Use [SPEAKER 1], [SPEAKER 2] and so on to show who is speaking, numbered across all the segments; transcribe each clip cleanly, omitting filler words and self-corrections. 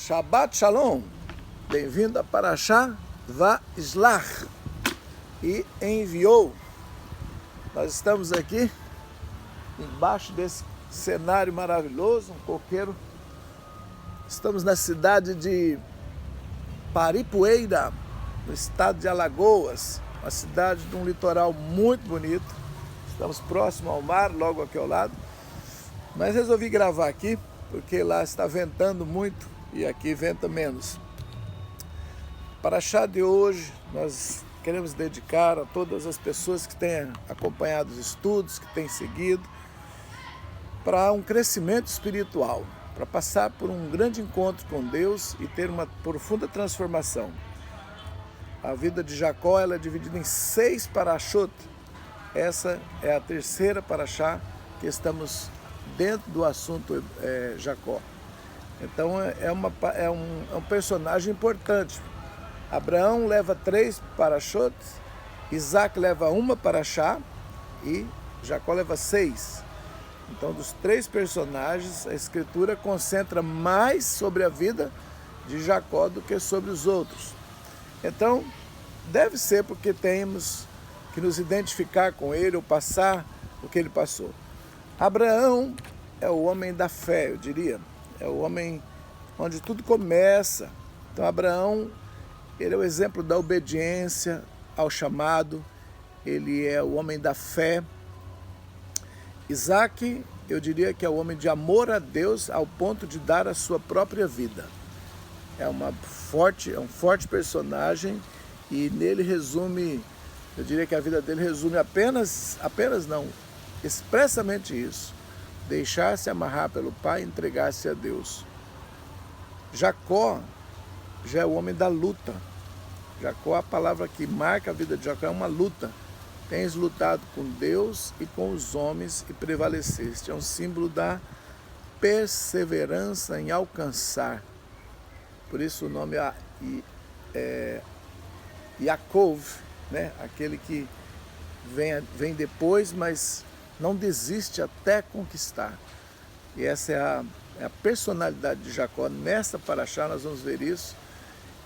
[SPEAKER 1] Shabbat Shalom, bem-vindo a Parashá Vaishlach, e enviou. Nós estamos aqui embaixo desse cenário maravilhoso, um coqueiro. Estamos na cidade de Paripueira, no estado de Alagoas, uma cidade de um litoral muito bonito. Estamos próximo ao mar, logo aqui ao lado, mas resolvi gravar aqui porque lá está ventando muito e aqui venta menos. Para a chá de hoje, nós queremos dedicar a todas as pessoas que têm acompanhado os estudos, que têm seguido, para um crescimento espiritual, para passar por um grande encontro com Deus e ter uma profunda transformação. A vida de Jacó ela é dividida em 6 parashot. Essa é a terceira parashá que estamos dentro do assunto Jacó. Então é um personagem importante. Abraão leva 3 parashot, Isaac leva 1 parashá e Jacó leva 6. Então, dos 3 personagens, a Escritura concentra mais sobre a vida de Jacó do que sobre os outros. Então, deve ser porque temos que nos identificar com ele ou passar o que ele passou. Abraão é o homem da fé, eu diria. É o homem onde tudo começa. Então, Abraão, ele é o exemplo da obediência ao chamado. Ele é o homem da fé. Isaac, eu diria que é o homem de amor a Deus ao ponto de dar a sua própria vida. É um forte personagem e nele resume, eu diria que a vida dele resume apenas não, expressamente isso. Deixar-se amarrar pelo Pai e entregar-se a Deus. Jacó já é o homem da luta. Jacó, a palavra que marca a vida de Jacó é uma luta. Tens lutado com Deus e com os homens e prevaleceste. É um símbolo da perseverança em alcançar. Por isso o nome é Yaakov, né? Aquele que vem depois, mas não desiste até conquistar. E essa é a personalidade de Jacó. Nessa parashá nós vamos ver isso.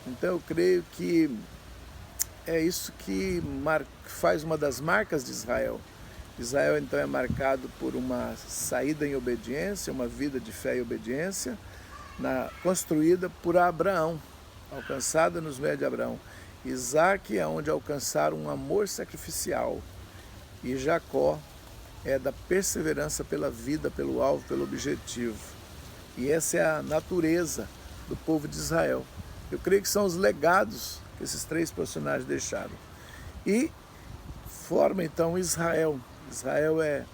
[SPEAKER 1] Então eu creio que é isso que faz uma das marcas de Israel. Israel então é marcado por uma saída em obediência, uma vida de fé e obediência, construída por Abraão, alcançada nos meios de Abraão. Isaac é onde alcançaram um amor sacrificial. E Jacó é da perseverança pela vida, pelo alvo, pelo objetivo. E essa é a natureza do povo de Israel. Eu creio que são os legados que esses 3 personagens deixaram. E forma então Israel. Israel é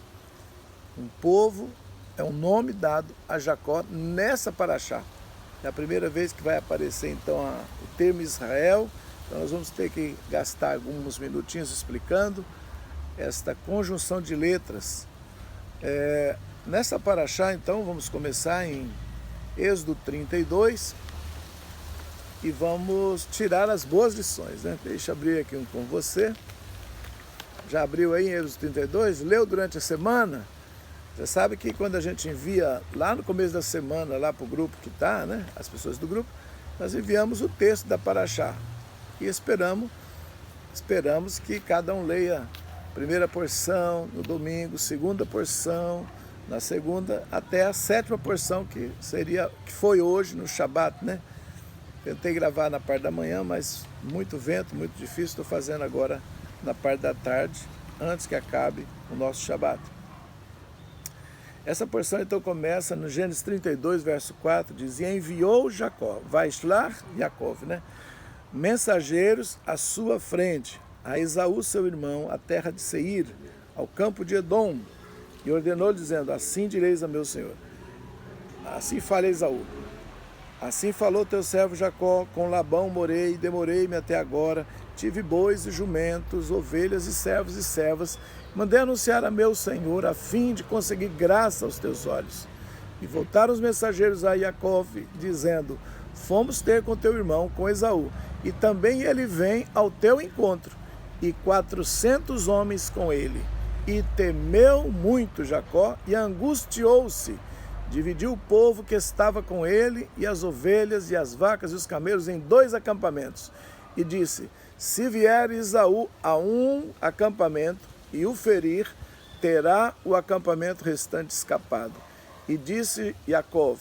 [SPEAKER 1] um povo, é um nome dado a Jacó nessa parashá. É a primeira vez que vai aparecer então o termo Israel. Então nós vamos ter que gastar alguns minutinhos explicando esta conjunção de letras. Nessa parashá então vamos começar em Êxodo 32 e vamos tirar as boas lições, né? Deixa eu abrir aqui um com você. Já abriu aí em Êxodo 32? Leu durante a semana? Você sabe que quando a gente envia lá no começo da semana, lá para o grupo que está, né? As pessoas do grupo, nós enviamos o texto da parashá. E esperamos que cada um leia a primeira porção no domingo, segunda porção na segunda, até a 7ª porção, que foi hoje no Shabat, né? Tentei gravar na parte da manhã, mas muito vento, muito difícil. Estou fazendo agora na parte da tarde, antes que acabe o nosso Shabat. Essa porção então começa no Gênesis 32, verso 4, diz: E enviou Jacó, Vaishlach Yaakov, né? Mensageiros à sua frente, a Esaú seu irmão, à terra de Seir, ao campo de Edom, e ordenou dizendo: Assim direis a meu senhor. Assim fala Esaú: Assim falou teu servo Jacó, com Labão morei, demorei-me até agora, tive bois e jumentos, ovelhas e servos e servas, mandei anunciar a meu senhor, a fim de conseguir graça aos teus olhos. E voltaram os mensageiros a Jacó, dizendo: Fomos ter com teu irmão, com Esaú, e também ele vem ao teu encontro, e 400 homens com ele. E temeu muito Jacó, e angustiou-se, dividiu o povo que estava com ele, e as ovelhas, e as vacas, e os camelos em 2 acampamentos. E disse: se vier Esaú a um acampamento e o ferir, terá o acampamento restante escapado. E disse Jacó: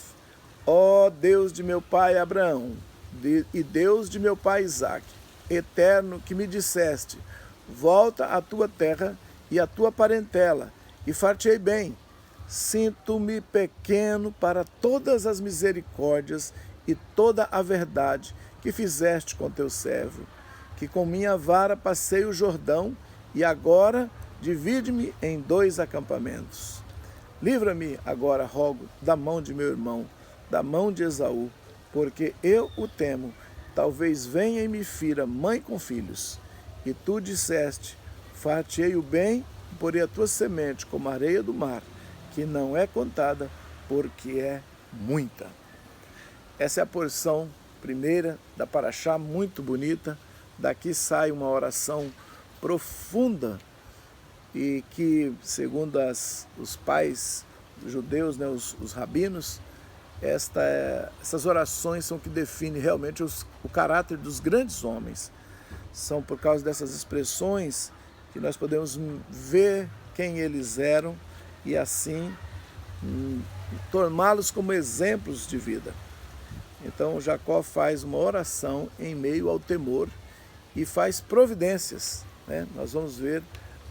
[SPEAKER 1] ó Deus de meu pai Abraão, e Deus de meu pai Isaque, eterno, que me disseste: volta à tua terra e à tua parentela, e far-te-ei bem. Sinto-me pequeno para todas as misericórdias e toda a verdade que fizeste com teu servo, que com minha vara passei o Jordão, e agora divide-me em 2 acampamentos. Livra-me agora, rogo, da mão de meu irmão, da mão de Esaú, porque eu o temo. Talvez venha e me fira mãe com filhos. E tu disseste: far-te-ei o bem, e porei a tua semente como a areia do mar, que não é contada, porque é muita. Essa é a porção primeira da Paraxá, muito bonita. Daqui sai uma oração profunda e que, segundo os pais judeus, né, os rabinos, essas orações são que definem realmente o caráter dos grandes homens. São por causa dessas expressões que nós podemos ver quem eles eram e assim torná-los como exemplos de vida. Então Jacó faz uma oração em meio ao temor e faz providências, né? Nós vamos ver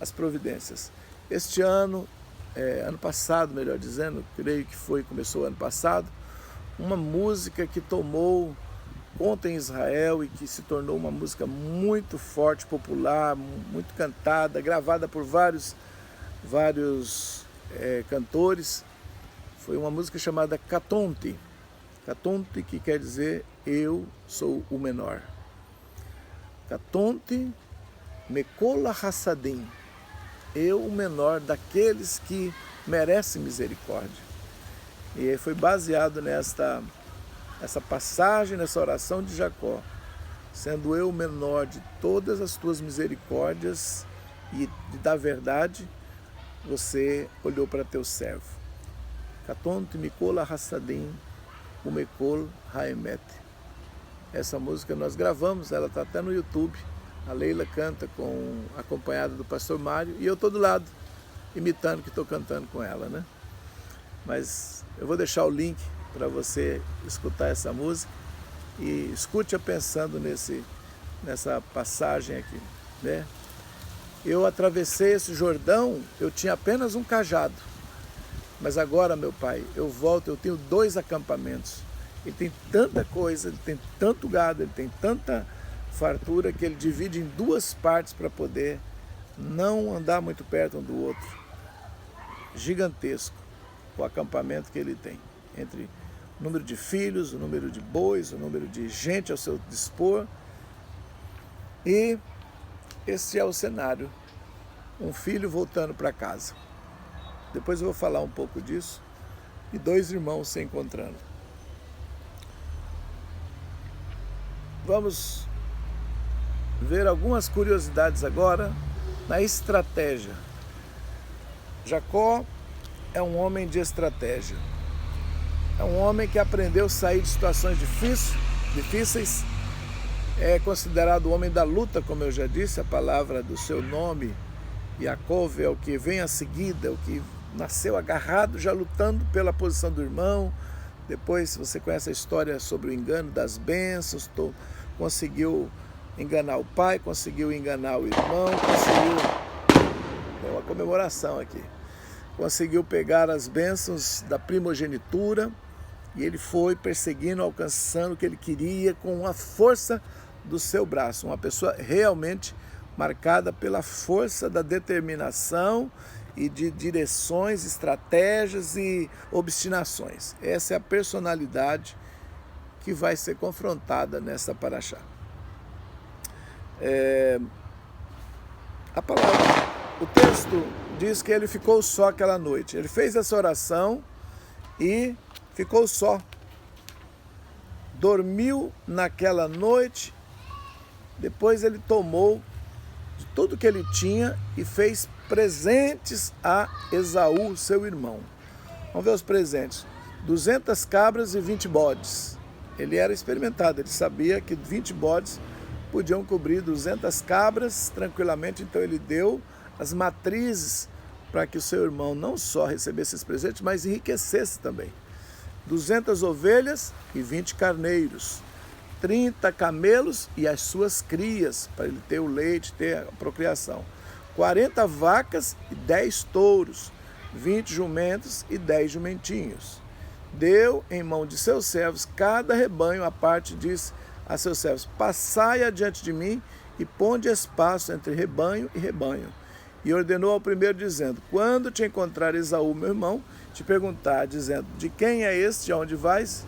[SPEAKER 1] as providências. Este ano, ano passado, melhor dizendo, creio que começou ano passado, uma música que tomou conta em Israel e que se tornou uma música muito forte, popular, muito cantada, gravada por vários cantores. Foi uma música chamada Catonte. Catonte, que quer dizer eu sou o menor. Catonte Mekola Hassadim. Eu, o menor daqueles que merecem misericórdia. E aí foi baseado nessa passagem, nessa oração de Jacó. Sendo eu o menor de todas as tuas misericórdias e da verdade, você olhou para teu servo. Catonte Mekola Hassadim, o Mekol Haemet. Essa música nós gravamos, ela está até no YouTube. A Leila canta acompanhada do pastor Mário, e eu estou do lado, imitando que estou cantando com ela, né? Mas eu vou deixar o link para você escutar essa música e escute-a pensando nessa passagem aqui, né? Eu atravessei esse Jordão, eu tinha apenas um cajado. Mas agora, meu pai, eu volto, eu tenho 2 acampamentos. Ele tem tanta coisa, ele tem tanto gado, ele tem tanta fartura que ele divide em 2 partes para poder não andar muito perto um do outro. Gigantesco o acampamento que ele tem, entre o número de filhos, o número de bois, o número de gente ao seu dispor. E esse é o cenário, um filho voltando para casa. Depois eu vou falar um pouco disso. E 2 irmãos se encontrando. Vamos ver algumas curiosidades agora na estratégia. Jacó é um homem de estratégia. É um homem que aprendeu a sair de situações difíceis. É considerado o homem da luta, como eu já disse. A palavra do seu nome, Yaakov, é o que vem a seguida, é o que nasceu agarrado, já lutando pela posição do irmão. Depois você conhece a história sobre o engano das bênçãos, conseguiu enganar o pai, conseguiu enganar o irmão, é uma comemoração aqui, conseguiu pegar as bênçãos da primogenitura, e ele foi perseguindo, alcançando o que ele queria com a força do seu braço. Uma pessoa realmente marcada pela força da determinação e de direções, estratégias e obstinações. Essa é a personalidade que vai ser confrontada nessa paraxá. A palavra, o texto diz que ele ficou só aquela noite. Ele fez essa oração e ficou só. Dormiu naquela noite. Depois ele tomou de tudo que ele tinha e fez presentes a Esaú, seu irmão. Vamos ver os presentes. 200 cabras e 20 bodes. Ele era experimentado, ele sabia que 20 bodes podiam cobrir 200 cabras tranquilamente, então ele deu as matrizes para que o seu irmão não só recebesse esse presente, mas enriquecesse também. 200 ovelhas e 20 carneiros, 30 camelos e as suas crias, para ele ter o leite, ter a procriação, 40 vacas e 10 touros, 20 jumentos e 10 jumentinhos. Deu em mão de seus servos cada rebanho à parte, disse a seus servos: passai adiante de mim e ponde espaço entre rebanho e rebanho. E ordenou ao primeiro, dizendo: quando te encontrar Esaú, meu irmão, te perguntar, dizendo: de quem é este, aonde vais?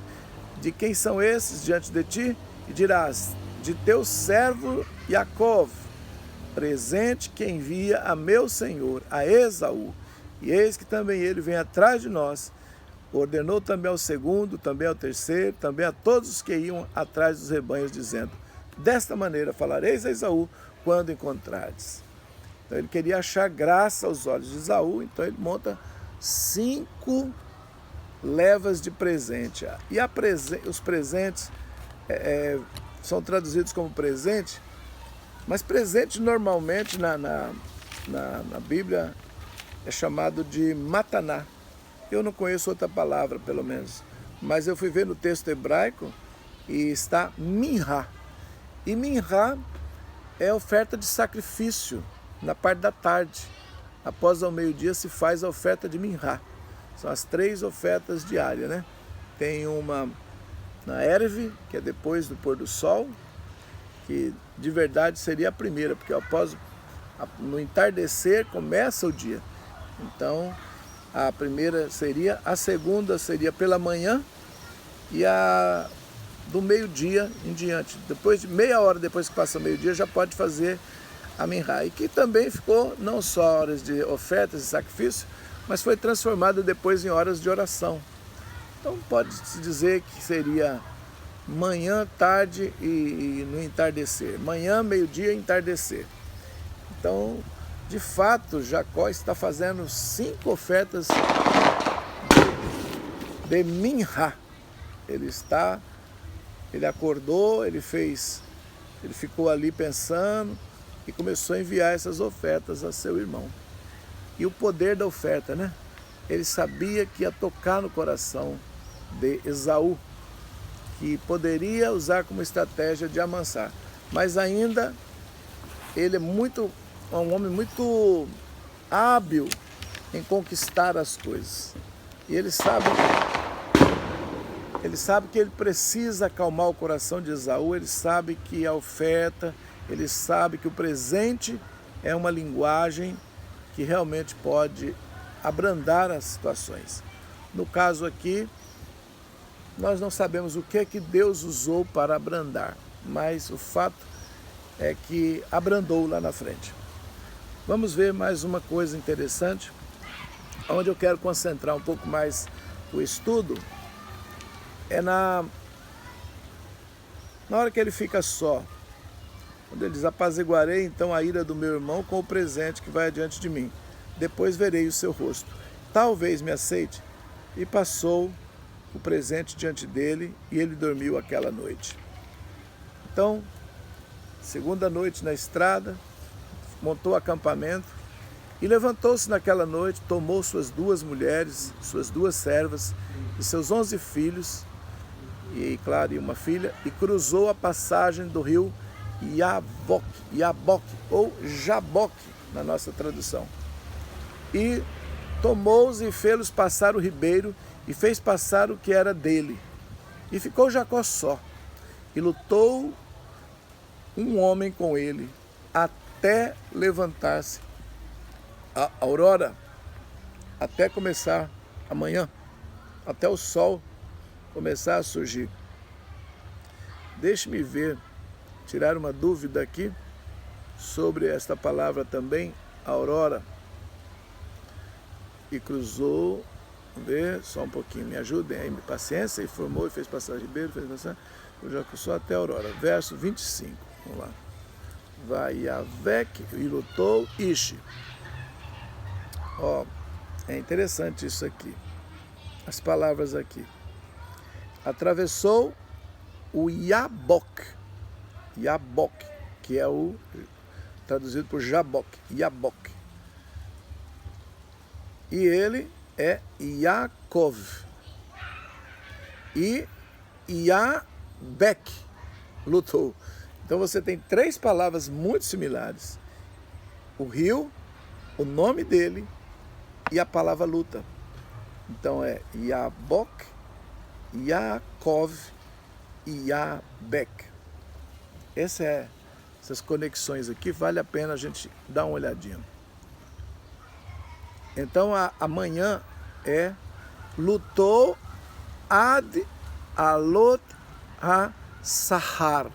[SPEAKER 1] De quem são esses diante de ti? E dirás: de teu servo Jacov, presente que envia a meu senhor, a Esaú. E eis que também ele vem atrás de nós. Ordenou também ao segundo, também ao terceiro, também a todos os que iam atrás dos rebanhos, dizendo: desta maneira falareis a Esaú quando encontrardes. Então ele queria achar graça aos olhos de Esaú, então ele monta 5 levas de presente. E os presentes são traduzidos como presente, mas presente normalmente na Bíblia é chamado de mataná. Eu não conheço outra palavra, pelo menos, mas eu fui ver no texto hebraico e está minhá. E minhá é oferta de sacrifício na parte da tarde. Após ao meio-dia se faz a oferta de minhá. São as 3 ofertas diárias, né? Tem uma na Erve, que é depois do pôr do sol, que de verdade seria a primeira, porque no entardecer começa o dia. Então, a primeira seria, a segunda seria pela manhã e a do meio-dia em diante. Depois de meia hora depois que passa o meio-dia, já pode fazer a minhá. E que também ficou não só horas de ofertas e sacrifício, mas foi transformada depois em horas de oração. Então pode-se dizer que seria manhã, tarde e no entardecer. Manhã, meio-dia e entardecer. Então, de fato, Jacó está fazendo 5 ofertas de minhá. Ele acordou, ele ficou ali pensando e começou a enviar essas ofertas a seu irmão. E o poder da oferta, né? Ele sabia que ia tocar no coração de Esaú, que poderia usar como estratégia de amansar. Mas ainda ele é um homem muito hábil em conquistar as coisas. E ele sabe que ele precisa acalmar o coração de Esaú, ele sabe que a oferta, ele sabe que o presente é uma linguagem que realmente pode abrandar as situações. No caso aqui, nós não sabemos o que é que Deus usou para abrandar, mas o fato é que abrandou lá na frente. Vamos ver mais uma coisa interessante, onde eu quero concentrar um pouco mais o estudo, é na hora que ele fica só. Quando ele diz: apaziguarei então a ira do meu irmão com o presente que vai adiante de mim. Depois verei o seu rosto. Talvez me aceite. E passou o presente diante dele e ele dormiu aquela noite. Então, segunda noite na estrada, montou acampamento e levantou-se naquela noite, tomou suas 2 mulheres, suas 2 servas e seus 11 filhos, e claro, e uma filha, e cruzou a passagem do rio Jaboque, ou Jaboque, na nossa tradução. E tomou-os e fê-los passar o ribeiro, e fez passar o que era dele. E ficou Jacó só, e lutou um homem com ele, até levantar-se a aurora, até começar amanhã, até o sol começar a surgir. Deixe-me ver, tirar uma dúvida aqui sobre esta palavra também, aurora. E cruzou, vamos ver, só um pouquinho, me ajudem aí, paciência, e formou e fez passar o ribeiro, fez passar, já cruzou até a aurora. Verso 25, vamos lá. Vai Avec e lutou Ishi. Ó, é interessante isso aqui. as palavras aqui. Atravessou o Yabok, que é o traduzido por Jaboque, Yabok. E ele é Yaakov. E Yabek lutou. Então você tem três palavras muito similares. O rio, o nome dele e a palavra luta. Então é Yabok, Yaakov e Yabek. Essas conexões aqui, vale a pena a gente dar uma olhadinha. Então amanhã é lutou ad alot ha-sahar.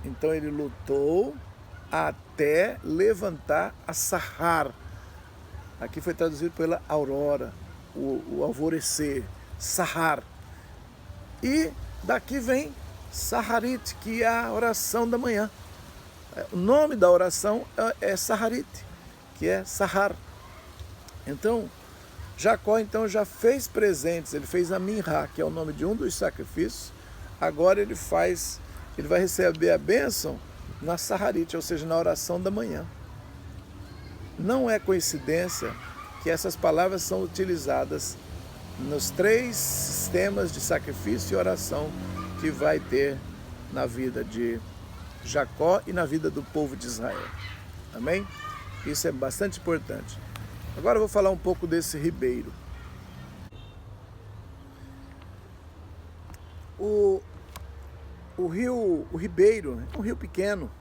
[SPEAKER 1] Então ele lutou até levantar a Sahar. Aqui foi traduzido pela aurora, o alvorecer, Sahar. E daqui vem Saharit, que é a oração da manhã. O nome da oração é Saharit, que é Sahar. Então, Jacó já fez presentes, ele fez a Minha, que é o nome de um dos sacrifícios. Agora ele vai receber a bênção na Saharit, ou seja, na oração da manhã. Não é coincidência que essas palavras são utilizadas nos três sistemas de sacrifício e oração que vai ter na vida de Jacó e na vida do povo de Israel. Amém? Isso é bastante importante. Agora eu vou falar um pouco desse ribeiro. O ribeiro é um rio pequeno,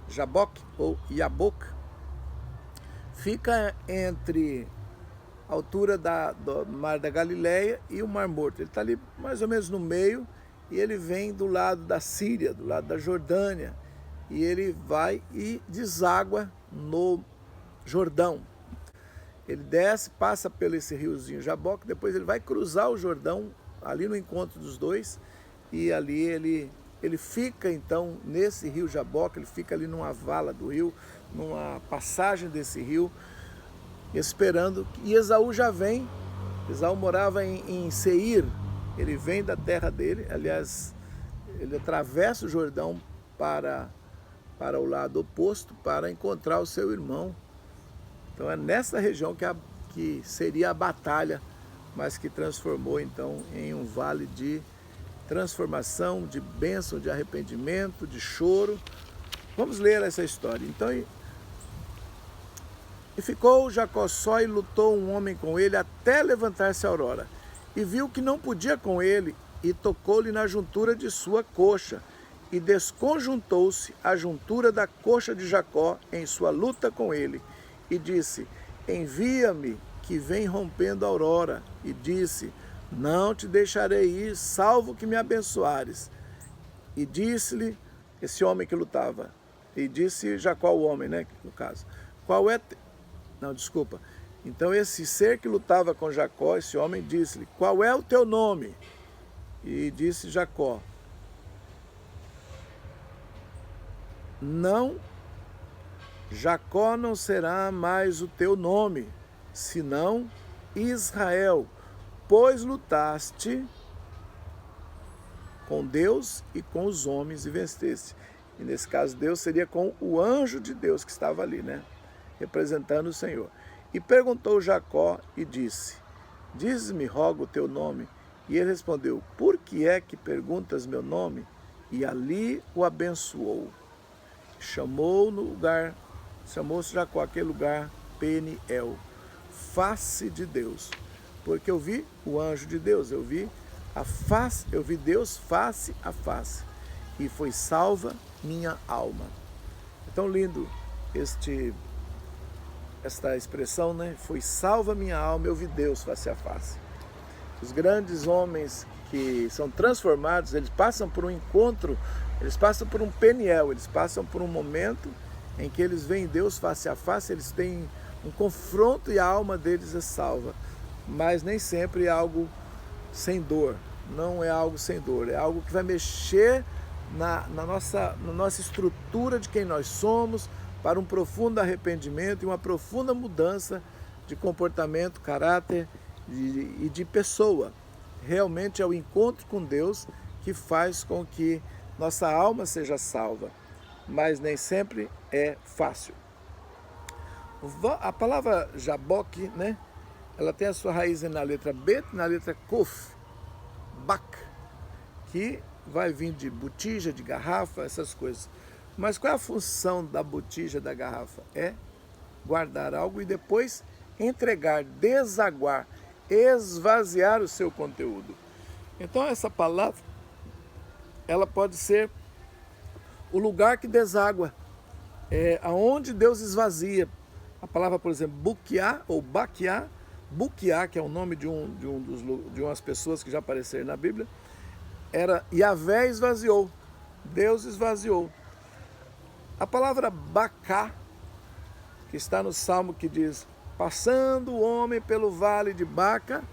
[SPEAKER 1] Jaboque ou Yabok, fica entre a altura do Mar da Galileia e o Mar Morto. Ele está ali mais ou menos no meio e ele vem do lado da Síria, do lado da Jordânia, e ele vai e deságua no Jordão. Ele desce, passa pelo esse riozinho Jaboque, depois ele vai cruzar o Jordão, ali no encontro dos dois, e ali ele fica então nesse rio Jaboque, ele fica ali numa vala do rio, numa passagem desse rio, esperando. E Esaú já vem. Esaú morava em Seir, ele vem da terra dele, aliás, ele atravessa o Jordão para o lado oposto para encontrar o seu irmão. Então é nessa região que seria a batalha, mas que transformou então em um vale de transformação, de bênção, de arrependimento, de choro. Vamos ler essa história. Então, e ficou Jacó só e lutou um homem com ele até levantar-se a aurora. E viu que não podia com ele e tocou-lhe na juntura de sua coxa. E desconjuntou-se a juntura da coxa de Jacó em sua luta com ele. E disse, envia-me que vem rompendo a aurora. E disse, não te deixarei ir, salvo que me abençoares. E disse-lhe, esse homem que lutava, e disse Jacó o homem, né, no caso, qual é... Não, desculpa. Então esse ser que lutava com Jacó, esse homem, disse-lhe, qual é o teu nome? E disse Jacó, não, Jacó não será mais o teu nome, senão Israel, pois lutaste com Deus e com os homens e venceste. E nesse caso Deus seria com o anjo de Deus que estava ali, né? Representando o Senhor. E perguntou Jacó e disse, diz-me, rogo o teu nome. E ele respondeu, por que é que perguntas meu nome? E ali o abençoou. Chamou-se Jacó aquele lugar Peniel, face de Deus. Porque eu vi o anjo de Deus, eu vi Deus face a face. E foi salva minha alma. É tão lindo esta expressão, né? Foi salva minha alma, eu vi Deus face a face. Os grandes homens que são transformados, eles passam por um encontro, eles passam por um Peniel, eles passam por um momento em que eles veem Deus face a face, eles têm um confronto e a alma deles é salva. Mas nem sempre é algo sem dor, não é algo sem dor, é algo que vai mexer na nossa estrutura de quem nós somos, para um profundo arrependimento e uma profunda mudança de comportamento, caráter e de pessoa. Realmente é o encontro com Deus que faz com que nossa alma seja salva, mas nem sempre é fácil. A palavra Jaboque, né, ela tem a sua raiz na letra Bet, na letra Kof, Bak, que vai vir de botija, de garrafa, essas coisas. Mas qual é a função da botija, da garrafa? É guardar algo e depois entregar, desaguar, esvaziar o seu conteúdo. Então essa palavra, ela pode ser o lugar que deságua, aonde Deus esvazia. A palavra, por exemplo, bukiá ou baquiá, bukiá, que é o nome de umas pessoas que já apareceram na Bíblia, era Yahvé esvaziou, Deus esvaziou. A palavra bacá, que está no Salmo que diz, passando o homem pelo vale de Baca,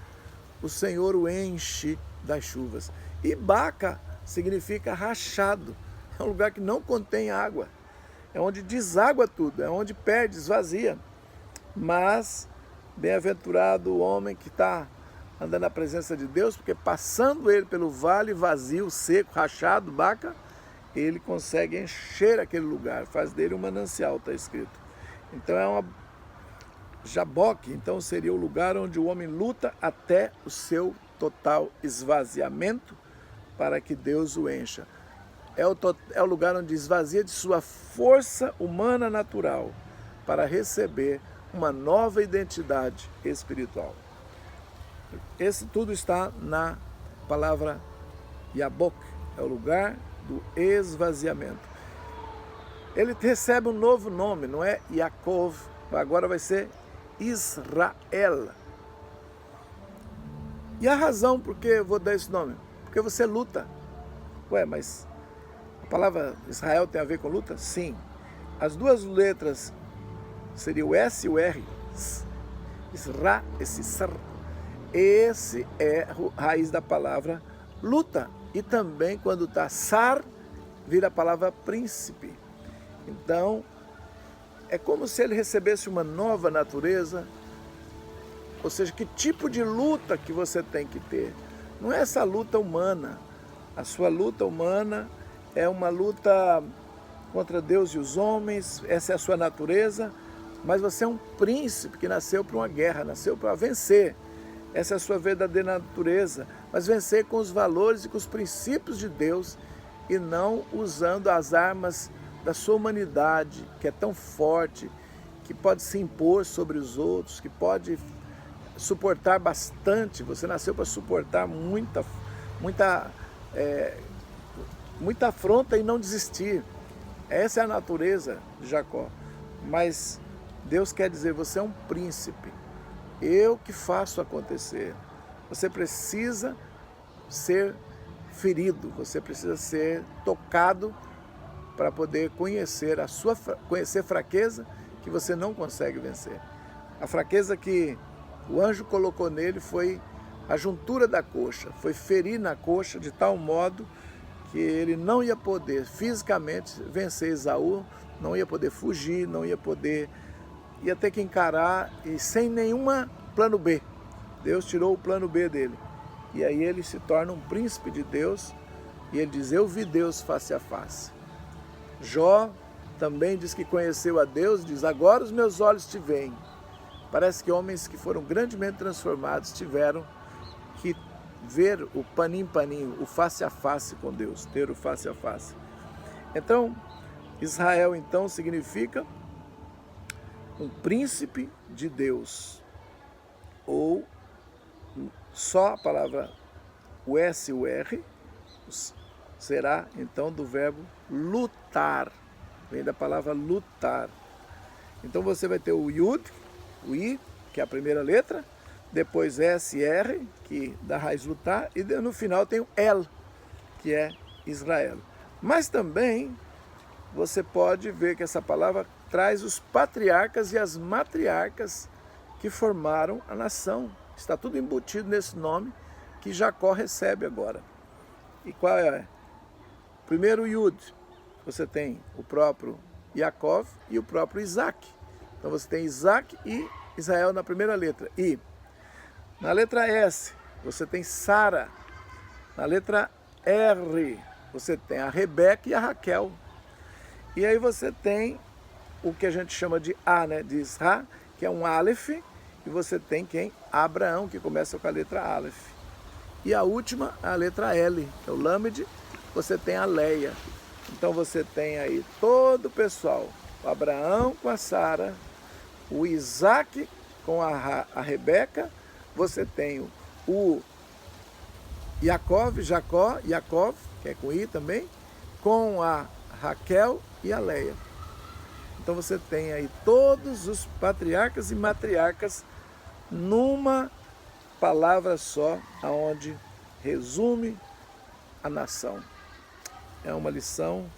[SPEAKER 1] o Senhor o enche das chuvas. E Baca significa rachado, é um lugar que não contém água, é onde deságua tudo, é onde perde, esvazia. Mas bem-aventurado o homem que está andando na presença de Deus, porque passando ele pelo vale vazio, seco, rachado, Baca, ele consegue encher aquele lugar, faz dele um manancial, está escrito. Então é uma Jaboque, então seria o lugar onde o homem luta até o seu total esvaziamento para que Deus o encha. É o lugar onde esvazia de sua força humana natural para receber uma nova identidade espiritual. Esse tudo está na palavra Yabok, é o lugar do esvaziamento. Ele recebe um novo nome, não é Yaakov, agora vai ser Israel. E a razão por que eu vou dar esse nome? Porque você luta. Ué, mas a palavra Israel tem a ver com luta? Sim. As duas letras seriam o S e o R. Isra, esse Sr. Esse é a raiz da palavra luta. E também quando está Sar, vira a palavra príncipe. Então, é como se ele recebesse uma nova natureza. Ou seja, que tipo de luta que você tem que ter? Não é essa luta humana. A sua luta humana é uma luta contra Deus e os homens, essa é a sua natureza, mas você é um príncipe que nasceu para uma guerra, nasceu para vencer. Essa é a sua verdadeira natureza, mas vencer com os valores e com os princípios de Deus e não usando as armas da sua humanidade, que é tão forte, que pode se impor sobre os outros, que pode suportar bastante. Você nasceu para suportar muita afronta e não desistir. Essa é a natureza de Jacó. Mas Deus quer dizer, você é um príncipe. Eu que faço acontecer. Você precisa ser ferido, você precisa ser tocado para poder conhecer conhecer fraqueza que você não consegue vencer. A fraqueza que o anjo colocou nele foi a juntura da coxa, foi ferir na coxa de tal modo que ele não ia poder fisicamente vencer Esaú, não ia poder fugir, ia ter que encarar e sem nenhum plano B. Deus tirou o plano B dele. E aí ele se torna um príncipe de Deus e ele diz, eu vi Deus face a face. Jó também diz que conheceu a Deus, diz, agora os meus olhos te veem. Parece que homens que foram grandemente transformados tiveram que ver o paninho, o face a face com Deus, ter o face a face. Então, Israel então significa um príncipe de Deus, ou só a palavra o S e o R será então do verbo lutar, vem da palavra lutar. Então você vai ter o Yud, o I, que é a primeira letra, depois S e R, que dá raiz lutar, e no final tem o El, que é Israel. Mas também você pode ver que essa palavra traz os patriarcas e as matriarcas que formaram a nação. Está tudo embutido nesse nome que Jacó recebe agora. E qual é? Primeiro Yud, você tem o próprio Yaakov e o próprio Isaac. Então você tem Isaac e Israel na primeira letra. E Na letra S, você tem Sara. Na letra R, você tem a Rebeca e a Raquel. E aí você tem o que a gente chama de A, né? De Isra, que é um Aleph. E você tem quem? Abraão, que começa com a letra Aleph. E a última, a letra L, que é o Lamed. Você tem a Leia. Então você tem aí todo o pessoal. O Abraão com a Sara. O Isaac com a Rebeca. Você tem o Jacó, que é com I também, com a Raquel e a Leia. Então você tem aí todos os patriarcas e matriarcas numa palavra só, aonde resume a nação. É uma lição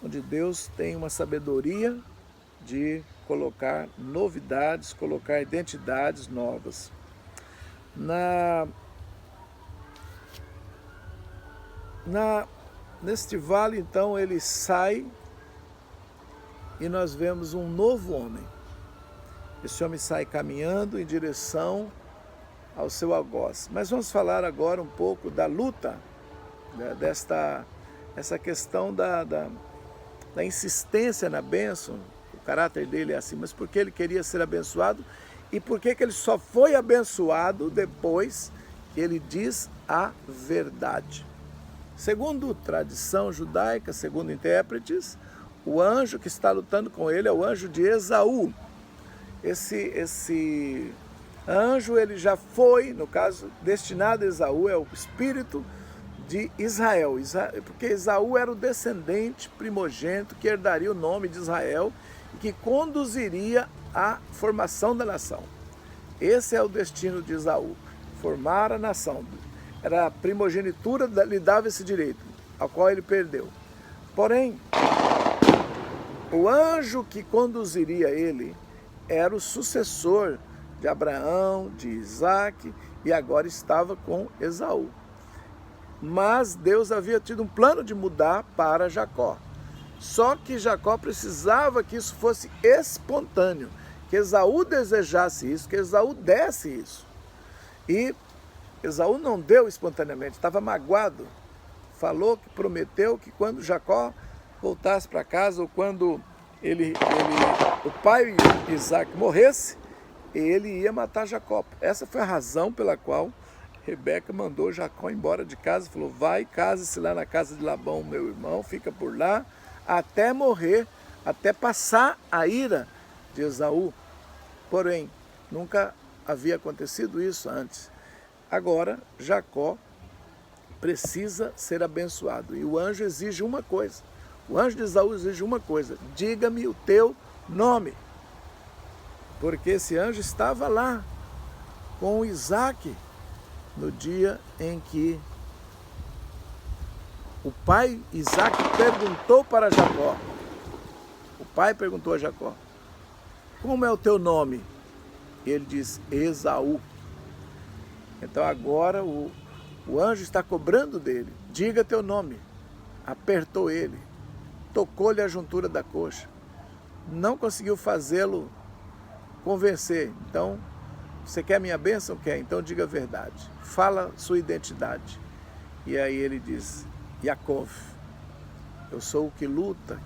[SPEAKER 1] onde Deus tem uma sabedoria de colocar novidades, colocar identidades novas. Neste vale, então, ele sai e nós vemos um novo homem. Esse homem sai caminhando em direção ao seu algoz. Mas vamos falar agora um pouco da luta, né, essa questão da insistência na bênção. O caráter dele é assim, mas porque ele queria ser abençoado e por que ele só foi abençoado depois que ele diz a verdade. Segundo tradição judaica, segundo intérpretes, o anjo que está lutando com ele é o anjo de Esaú. Esse anjo, ele já foi, no caso, destinado a Esaú, é o espírito de Israel, porque Esaú era o descendente primogênito que herdaria o nome de Israel e que conduziria a formação da nação. Esse é o destino de Esaú, formar a nação. Era a primogenitura, lhe dava esse direito, ao qual ele perdeu. Porém, o anjo que conduziria ele era o sucessor de Abraão, de Isaac, e agora estava com Esaú. Mas Deus havia tido um plano de mudar para Jacó. Só que Jacó precisava que isso fosse espontâneo, que Esaú desejasse isso, que Esaú desse isso. E Esaú não deu espontaneamente, estava magoado. Falou que prometeu que quando Jacó voltasse para casa, ou quando o pai Isaac morresse, ele ia matar Jacó. Essa foi a razão pela qual Rebeca mandou Jacó embora de casa, falou, vai, case-se lá na casa de Labão, meu irmão, fica por lá, até morrer, até passar a ira de Esaú. Porém, nunca havia acontecido isso antes. Agora, Jacó precisa ser abençoado. E o anjo exige uma coisa. O anjo de Esaú exige uma coisa. Diga-me o teu nome. Porque esse anjo estava lá com Isaac no dia em que o pai Isaac perguntou para Jacó. O pai perguntou a Jacó, como é o teu nome? E ele diz, Esaú. Então agora o anjo está cobrando dele, diga teu nome. Apertou ele, tocou-lhe a juntura da coxa. Não conseguiu fazê-lo convencer. Então, você quer minha bênção? Quer? Então diga a verdade. Fala sua identidade. E aí ele diz, Yaakov, eu sou o que luta,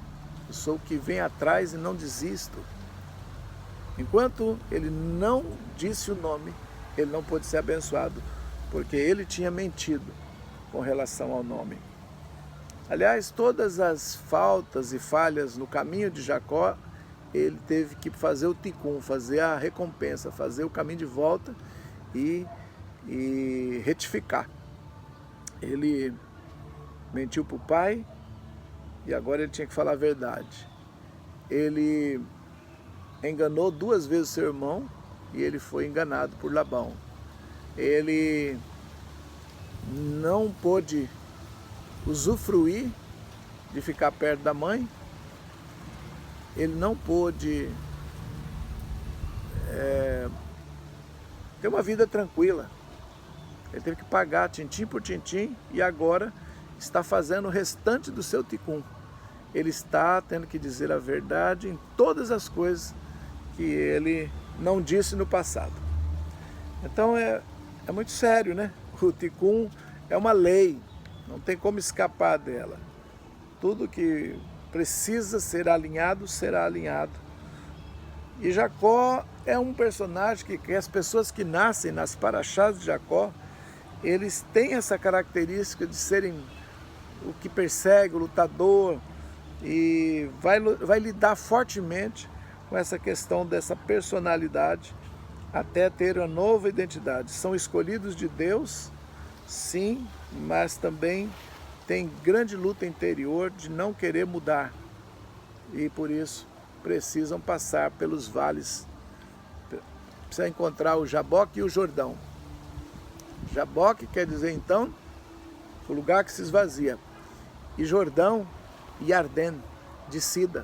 [SPEAKER 1] eu sou o que vem atrás e não desisto. Enquanto ele não disse o nome, ele não pôde ser abençoado, porque ele tinha mentido com relação ao nome. Aliás, todas as faltas e falhas no caminho de Jacó, ele teve que fazer o tikkun, fazer a recompensa, fazer o caminho de volta e retificar. Ele mentiu para o pai e agora ele tinha que falar a verdade. Ele enganou 2 vezes seu irmão e ele foi enganado por Labão. Ele não pôde usufruir de ficar perto da mãe. Ele não pôde ter uma vida tranquila. Ele teve que pagar tintim por tintim e agora está fazendo o restante do seu tikkun. Ele está tendo que dizer a verdade em todas as coisas que ele não disse no passado. Então é muito sério, né? O Tikkun é uma lei, não tem como escapar dela. Tudo que precisa ser alinhado, será alinhado. E Jacó é um personagem que as pessoas que nascem nas paraxás de Jacó, eles têm essa característica de serem o que persegue, o lutador, e vai lidar fortemente com essa questão dessa personalidade até ter uma nova identidade. São escolhidos de Deus, sim, mas também tem grande luta interior de não querer mudar. E por isso precisam passar pelos vales. Precisa encontrar o Jaboque e o Jordão. Jaboque quer dizer então o lugar que se esvazia. E Jordão e Arden, descida,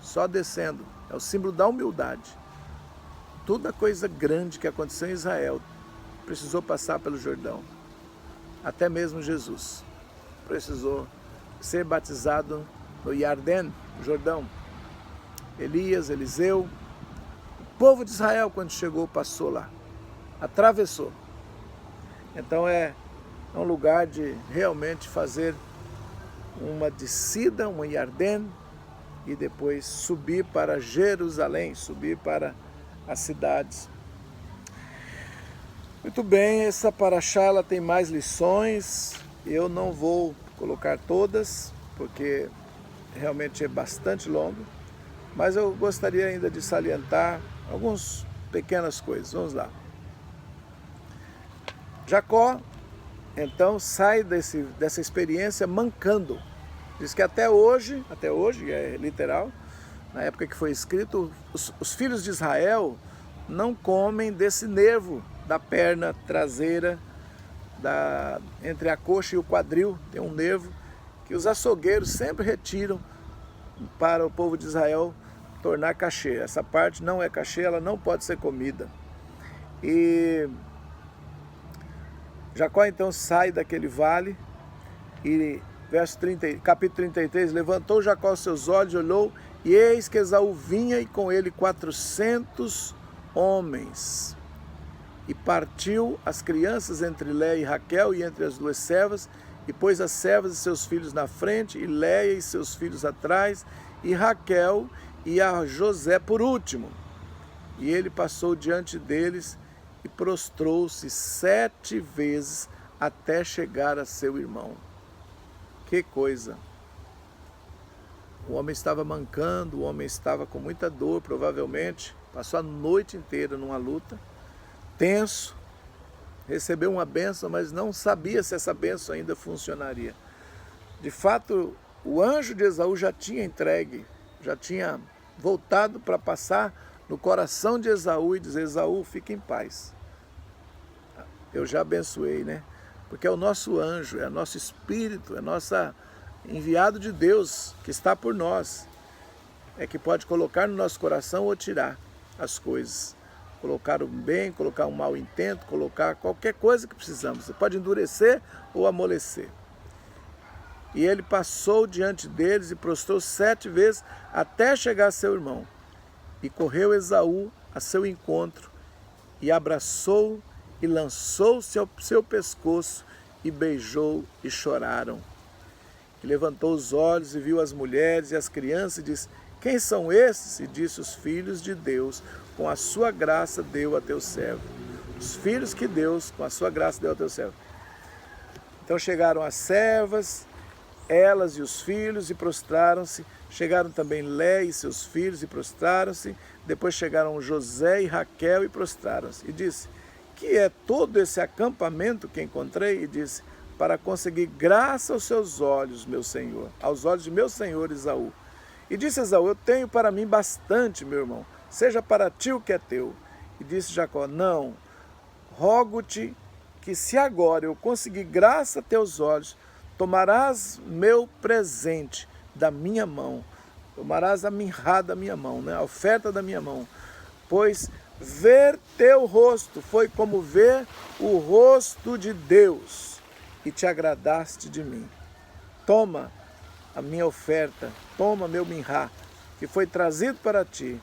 [SPEAKER 1] só descendo. É o símbolo da humildade. Toda coisa grande que aconteceu em Israel precisou passar pelo Jordão. Até mesmo Jesus precisou ser batizado no Yarden, Jordão. Elias, Eliseu, o povo de Israel, quando chegou, passou lá, atravessou. Então é um lugar de realmente fazer uma descida, uma Yarden, e depois subir para Jerusalém, subir para as cidades. Muito bem, essa paraxá ela tem mais lições, eu não vou colocar todas, porque realmente é bastante longo, mas eu gostaria ainda de salientar algumas pequenas coisas. Vamos lá. Jacó, então, sai dessa experiência mancando. Diz que até hoje, é literal, na época que foi escrito, os filhos de Israel não comem desse nervo da perna traseira, entre a coxa e o quadril, tem um nervo que os açougueiros sempre retiram para o povo de Israel tornar cachê. Essa parte não é cachê, ela não pode ser comida. E Jacó então sai daquele vale e capítulo 33, levantou Jacó seus olhos, olhou, e eis que Esaú vinha, e com ele 400 homens. E partiu as crianças entre Léia e Raquel, e entre as duas servas, e pôs as servas e seus filhos na frente, e Léia e seus filhos atrás, e Raquel e a José por último. E ele passou diante deles, e prostrou-se 7 vezes, até chegar a seu irmão. Que coisa! O homem estava mancando, o homem estava com muita dor, provavelmente, passou a noite inteira numa luta, tenso, recebeu uma bênção, mas não sabia se essa bênção ainda funcionaria. De fato, o anjo de Esaú já tinha entregue, já tinha voltado para passar no coração de Esaú e dizer: Esaú, fique em paz. Eu já abençoei, né? Porque é o nosso anjo, é o nosso espírito, é o nosso enviado de Deus que está por nós. É que pode colocar no nosso coração ou tirar as coisas. Colocar o bem, colocar um mau intento, colocar qualquer coisa que precisamos. Você pode endurecer ou amolecer. E ele passou diante deles e prostrou 7 vezes até chegar a seu irmão. E correu Esaú a seu encontro e abraçou e lançou-se ao seu pescoço e beijou e choraram. E levantou os olhos e viu as mulheres e as crianças e disse: quem são esses? E disse: os filhos de Deus, com a sua graça deu a teu servo. Os filhos que Deus, com a sua graça, deu a teu servo. Então chegaram as servas, elas e os filhos, e prostraram-se. Chegaram também Léia e seus filhos e prostraram-se. Depois chegaram José e Raquel e prostraram-se. E disse: que é todo esse acampamento que encontrei? E disse: para conseguir graça aos seus olhos, meu senhor, aos olhos de meu senhor Esaú. E disse Esaú: eu tenho para mim bastante, meu irmão, seja para ti o que é teu. E disse Jacó: não, rogo-te que se agora eu conseguir graça a teus olhos, tomarás meu presente da minha mão, tomarás a minhá da minha mão, né? A oferta da minha mão, pois ver teu rosto foi como ver o rosto de Deus, e te agradaste de mim. Toma a minha oferta, toma meu minhá, que foi trazido para ti,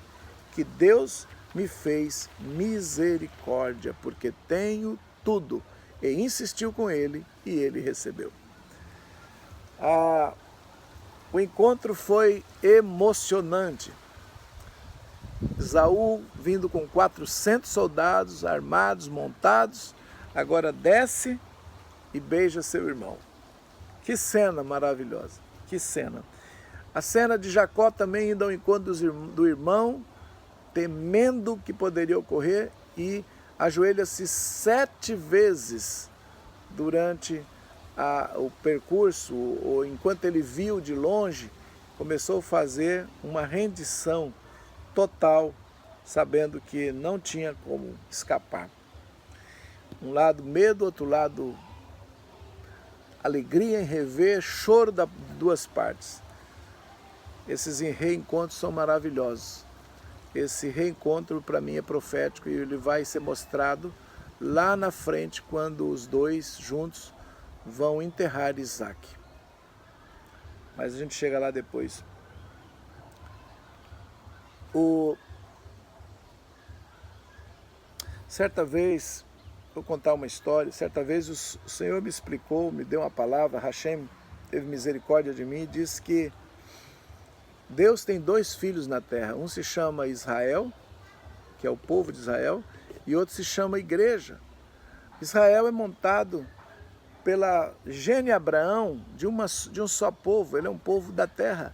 [SPEAKER 1] que Deus me fez misericórdia, porque tenho tudo. E insistiu com ele, e ele recebeu. O encontro foi emocionante. Esaú, vindo com 400 soldados armados, montados, agora desce e beija seu irmão. Que cena maravilhosa, que cena. A cena de Jacó também indo ao encontro do irmão, temendo o que poderia ocorrer, e ajoelha-se 7 vezes durante o percurso, ou enquanto ele viu de longe, começou a fazer uma rendição total, sabendo que não tinha como escapar. Um lado medo, outro lado alegria em rever, choro das duas partes. Esses reencontros são maravilhosos. Esse reencontro para mim é profético e ele vai ser mostrado lá na frente quando os dois juntos vão enterrar Isaac. Mas a gente chega lá depois. Certa vez, vou contar uma história, certa vez o Senhor me explicou, me deu uma palavra, Hashem teve misericórdia de mim e disse que Deus tem 2 filhos na terra, um se chama Israel, que é o povo de Israel, e outro se chama igreja. Israel é montado pela gene Abraão de um só povo, ele é um povo da terra,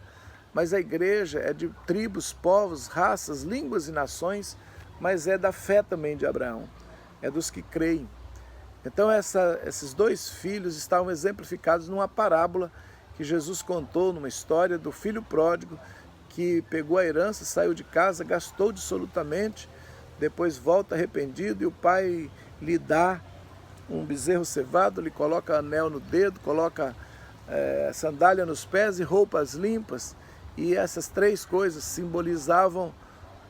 [SPEAKER 1] mas a igreja é de tribos, povos, raças, línguas e nações, mas é da fé também de Abraão, é dos que creem. Então esses 2 filhos estavam exemplificados numa parábola que Jesus contou, numa história do filho pródigo, que pegou a herança, saiu de casa, gastou absolutamente, depois volta arrependido e o pai lhe dá um bezerro cevado, lhe coloca anel no dedo, coloca sandália nos pés e roupas limpas. E essas 3 coisas simbolizavam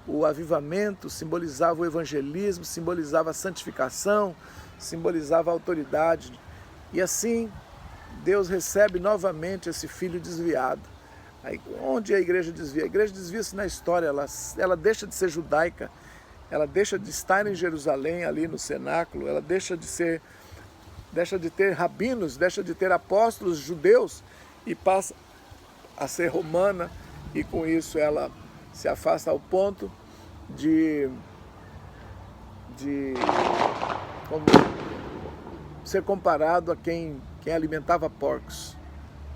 [SPEAKER 1] o avivamento, simbolizavam o evangelismo, simbolizavam a santificação, simbolizava a autoridade. E assim Deus recebe novamente esse filho desviado. Aí, onde a igreja desvia? A igreja desvia-se na história, ela deixa de ser judaica, ela deixa de estar em Jerusalém, ali no cenáculo, ela deixa de ter rabinos, deixa de ter apóstolos judeus e passa a ser romana, e com isso ela se afasta ao ponto de ser comparado a quem alimentava porcos.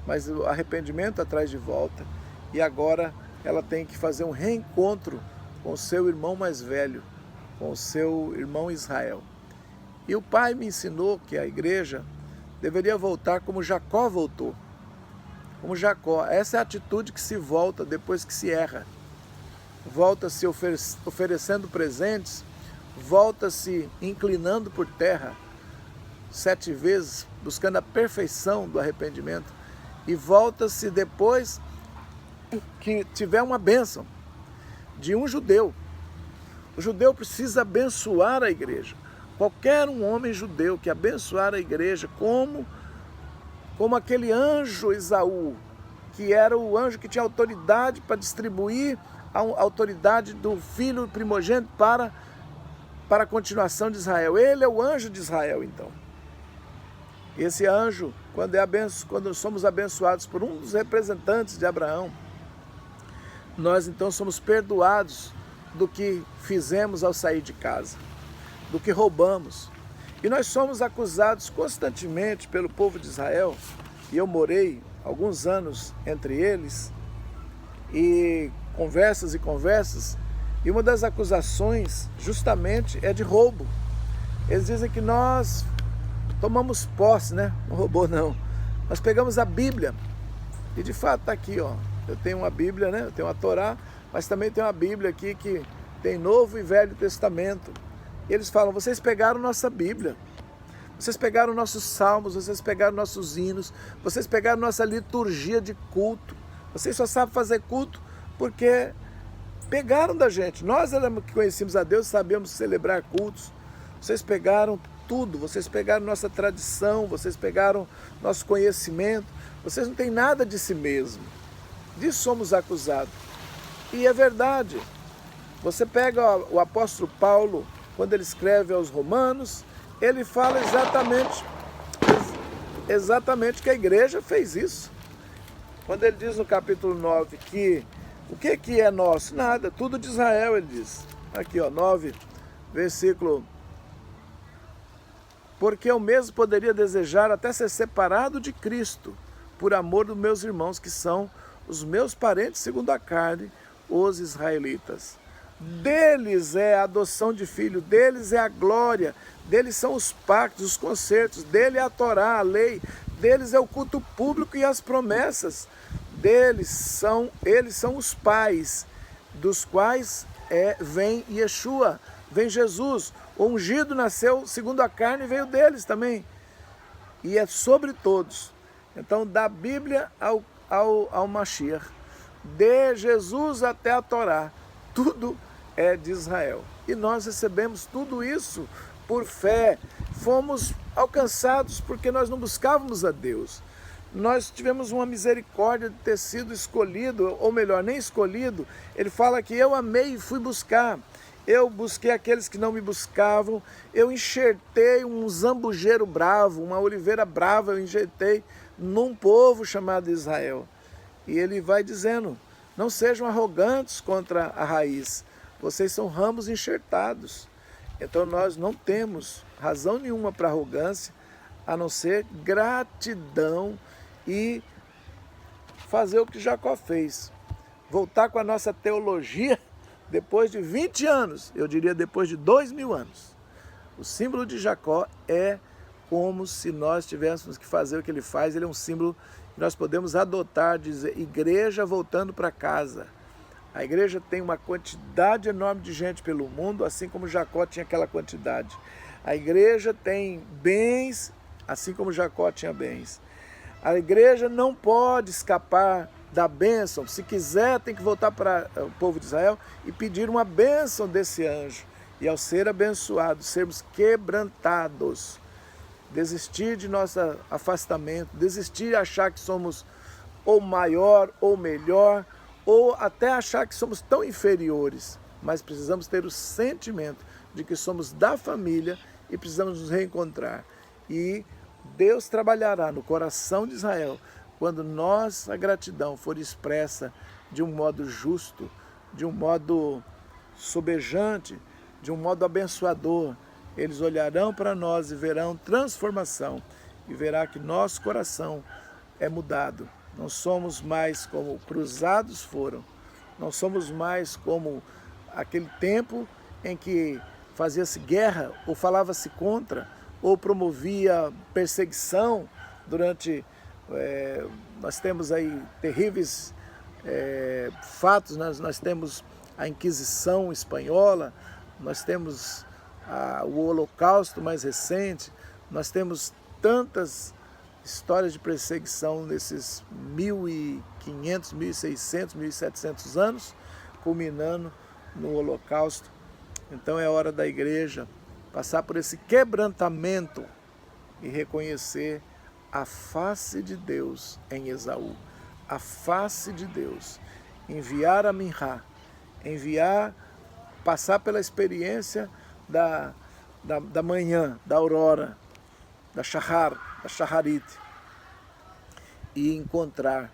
[SPEAKER 1] Mas o arrependimento atrás de volta, e agora ela tem que fazer um reencontro com o seu irmão mais velho, com o seu irmão Israel. E o pai me ensinou que a igreja deveria voltar como Jacó voltou. Como Jacó, essa é a atitude que se volta depois que se erra. Volta-se oferecendo presentes, volta-se inclinando por terra 7 vezes, buscando a perfeição do arrependimento, e volta-se depois que tiver uma bênção de um judeu. O judeu precisa abençoar a igreja. Qualquer um homem judeu que abençoar a igreja, como aquele anjo Esaú, que era o anjo que tinha autoridade para distribuir a autoridade do filho primogênito para a continuação de Israel. Ele é o anjo de Israel, então. Esse anjo, quando somos abençoados por um dos representantes de Abraão, nós então somos perdoados do que fizemos ao sair de casa, do que roubamos. E nós somos acusados constantemente pelo povo de Israel, e eu morei alguns anos entre eles, e conversas, e uma das acusações justamente é de roubo. Eles dizem que nós tomamos posse, né? Não roubou não. Nós pegamos a Bíblia, e de fato está aqui, ó. Eu tenho uma Bíblia, né? Eu tenho a Torá, mas também tem uma Bíblia aqui que tem Novo e Velho Testamento. E eles falam, vocês pegaram nossa Bíblia, vocês pegaram nossos salmos, vocês pegaram nossos hinos, vocês pegaram nossa liturgia de culto. Vocês só sabem fazer culto porque pegaram da gente. Nós éramos que conhecíamos a Deus, sabíamos celebrar cultos. Vocês pegaram tudo, vocês pegaram nossa tradição, vocês pegaram nosso conhecimento. Vocês não têm nada de si mesmo. Disso somos acusados. E é verdade. Você pega o apóstolo Paulo, quando ele escreve aos Romanos, ele fala exatamente que a igreja fez isso. Quando ele diz no capítulo 9 que o que é nosso? Nada, tudo de Israel, ele diz. Aqui, 9, versículo. Porque eu mesmo poderia desejar até ser separado de Cristo, por amor dos meus irmãos, que são os meus parentes segundo a carne, os israelitas. Deles é a adoção de filho, deles é a glória, deles são os pactos, os concertos, dele é a Torá, a lei, deles é o culto público e as promessas. Eles são os pais, dos quais vem Yeshua, vem Jesus. O ungido nasceu segundo a carne e veio deles também. E é sobre todos. Então, da Bíblia ao Mashiach, de Jesus até a Torá, tudo é de Israel. E nós recebemos tudo isso por fé. Fomos alcançados porque nós não buscávamos a Deus. Nós tivemos uma misericórdia de ter sido escolhido, ou melhor, nem escolhido. Ele fala que eu amei e fui buscar. Eu busquei aqueles que não me buscavam. Eu enxertei um zambujeiro bravo, uma oliveira brava, eu enxertei num povo chamado Israel. E ele vai dizendo, não sejam arrogantes contra a raiz. Vocês são ramos enxertados. Então nós não temos razão nenhuma para arrogância, a não ser gratidão e fazer o que Jacó fez. Voltar com a nossa teologia depois de 20 anos, eu diria depois de 2000 anos. O símbolo de Jacó é como se nós tivéssemos que fazer o que ele faz. Ele é um símbolo que nós podemos adotar, dizer, igreja voltando para casa. A igreja tem uma quantidade enorme de gente pelo mundo, assim como Jacó tinha aquela quantidade. A igreja tem bens, assim como Jacó tinha bens. A igreja não pode escapar da bênção. Se quiser, tem que voltar para o povo de Israel e pedir uma bênção desse anjo. E ao ser abençoados, sermos quebrantados. Desistir de nosso afastamento, desistir de achar que somos ou maior ou melhor, ou até achar que somos tão inferiores, mas precisamos ter o sentimento de que somos da família e precisamos nos reencontrar. E Deus trabalhará no coração de Israel quando nossa gratidão for expressa de um modo justo, de um modo sobejante, de um modo abençoador. Eles olharão para nós e verão transformação e verá que nosso coração é mudado. Não somos mais como cruzados foram, não somos mais como aquele tempo em que fazia-se guerra ou falava-se contra ou promovia perseguição durante... nós temos aí terríveis fatos, nós temos a Inquisição espanhola, nós temos o Holocausto mais recente, nós temos tantas histórias de perseguição nesses 1500, 1600, 1700 anos, culminando no Holocausto. Então é hora da igreja passar por esse quebrantamento e reconhecer a face de Deus em Esaú, a face de Deus, enviar a Minhá, passar pela experiência da manhã, da aurora, da Shaharit, e encontrar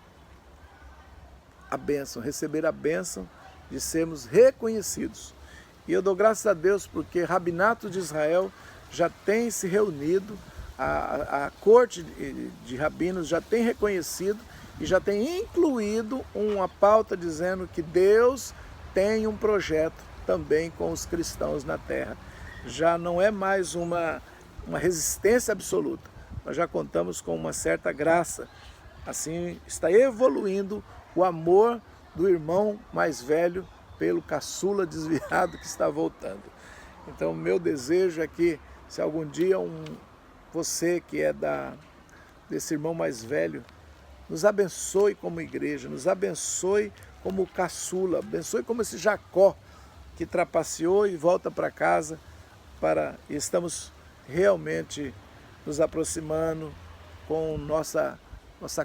[SPEAKER 1] a bênção, receber a bênção de sermos reconhecidos. E eu dou graças a Deus porque Rabinato de Israel já tem se reunido, a corte de rabinos já tem reconhecido e já tem incluído uma pauta dizendo que Deus tem um projeto também com os cristãos na terra. Já não é mais uma resistência absoluta, nós já contamos com uma certa graça. Assim está evoluindo o amor do irmão mais velho pelo caçula desviado que está voltando. Então meu desejo é que se algum dia você que é desse irmão mais velho, nos abençoe como igreja, nos abençoe como caçula, abençoe como esse Jacó que trapaceou e volta para casa, e estamos realmente nos aproximando com nossa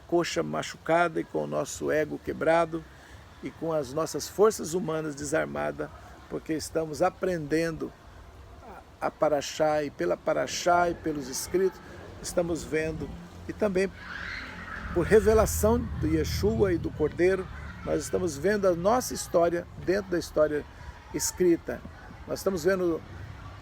[SPEAKER 1] coxa machucada e com o nosso ego quebrado e com as nossas forças humanas desarmadas, porque estamos aprendendo a Paraxá, e pela Paraxá e pelos escritos, estamos vendo, e também por revelação do Yeshua e do Cordeiro, nós estamos vendo a nossa história dentro da história escrita. Nós estamos vendo